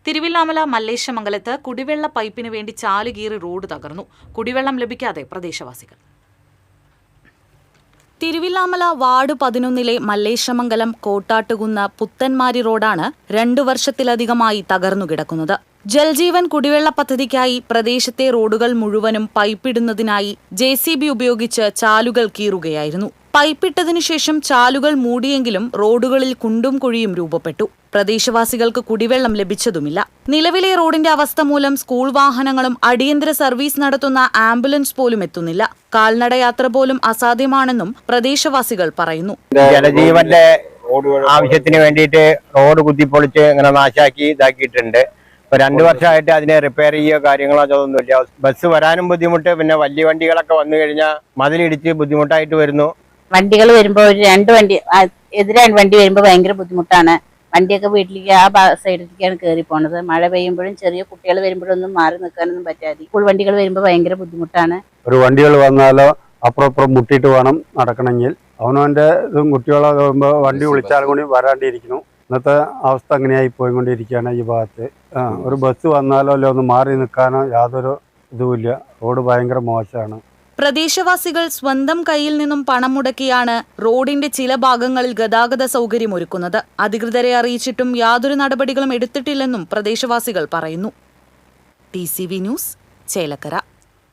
തിരുവില്ലാമല മല്ലേശമംഗലത്ത് കുടിവെള്ള പൈപ്പിന് വേണ്ടി ചാലുകീറി റോഡ് തകർന്നു. കുടിവെള്ളം ലഭിക്കാതെ പ്രദേശവാസികൾ. തിരുവില്ലാമല വാർഡ് 11 മല്ലേശമംഗലം കോട്ടാട്ടുകുന്ന് പുത്തൻമാരി റോഡാണ് 2 വർഷത്തിലധികമായി തകർന്നുകിടക്കുന്നത്. ജൽജീവൻ കുടിവെള്ള പദ്ധതിക്കായി പ്രദേശത്തെ റോഡുകൾ മുഴുവനും പൈപ്പിടുന്നതിനായി JCB ഉപയോഗിച്ച് ചാലുകൾ കീറുകയായിരുന്നു. പൈപ്പിട്ടതിനു ശേഷം ചാലുകൾ മൂടിയെങ്കിലും റോഡുകളിൽ കുണ്ടും കുഴിയും രൂപപ്പെട്ടു. പ്രദേശവാസികൾക്ക് കുടിവെള്ളം ലഭിച്ചതുമില്ല. നിലവിലെ റോഡിന്റെ അവസ്ഥ മൂലം സ്കൂൾ വാഹനങ്ങളും അടിയന്തര സർവീസ് നടത്തുന്ന ആംബുലൻസ് പോലും എത്തുന്നില്ല. കാൽനടയാത്ര പോലും അസാധ്യമാണെന്നും പ്രദേശവാസികൾ പറയുന്നു. ജലജീവന്റെ ആവശ്യത്തിന് വേണ്ടിയിട്ട് റോഡ് കുത്തിപ്പൊളിച്ച് ഇങ്ങനെ നാശാക്കി ഇതാക്കിയിട്ടുണ്ട്. 2 വർഷമായിട്ട് അതിനെ റിപ്പയർ ചെയ്യുകയോ കാര്യങ്ങളോ അതൊന്നുമില്ല. ബസ് വരാനും ബുദ്ധിമുട്ട്, പിന്നെ വലിയ വണ്ടികളൊക്കെ വന്നു കഴിഞ്ഞാൽ മതിലിടിച്ച് ബുദ്ധിമുട്ടായിട്ട് വരുന്നു. വണ്ടികൾ വരുമ്പോൾ 2 വണ്ടി എതിരാണ് വണ്ടി വരുമ്പോൾ ഭയങ്കര ബുദ്ധിമുട്ടാണ്. വണ്ടിയൊക്കെ വീട്ടിലേക്ക് ആ സൈഡിലേക്കാണ് കയറി പോണത്. മഴ പെയ്യുമ്പോഴും ചെറിയ കുട്ടികൾ വരുമ്പോഴൊന്നും മാറി നിൽക്കാനൊന്നും പറ്റാതെ സ്കൂൾ വണ്ടികൾ വരുമ്പോൾ ഭയങ്കര ബുദ്ധിമുട്ടാണ്. ഒരു വണ്ടികൾ വന്നാലോ അപ്പുറം മുട്ടിയിട്ട് വേണം നടക്കണമെങ്കിൽ. അവനവന്റെ ഇതും കുട്ടികളെ വണ്ടി വിളിച്ചാലും കൂടി വരാണ്ടിരിക്കുന്നു. ഇന്നത്തെ അവസ്ഥ അങ്ങനെയായി പോയിക്കൊണ്ടിരിക്കുകയാണ് ഈ ഭാഗത്ത്. ഒരു ബസ് വന്നാലോ അല്ലെ ഒന്ന് മാറി നിൽക്കാനോ യാതൊരു ഇതുമില്ല. റോഡ് ഭയങ്കര മോശമാണ്. പ്രദേശവാസികൾ സ്വന്തം കയ്യിൽ നിന്നും പണം മുടക്കിയാണ് റോഡിന്റെ ചില ഭാഗങ്ങളിൽ ഗതാഗത സൗകര്യമൊരുക്കുന്നത്. അധികൃതരെ അറിയിച്ചിട്ടും യാതൊരു നടപടികളും എടുത്തിട്ടില്ലെന്നും പ്രദേശവാസികൾ പറയുന്നു. TCV news, Chelakkara.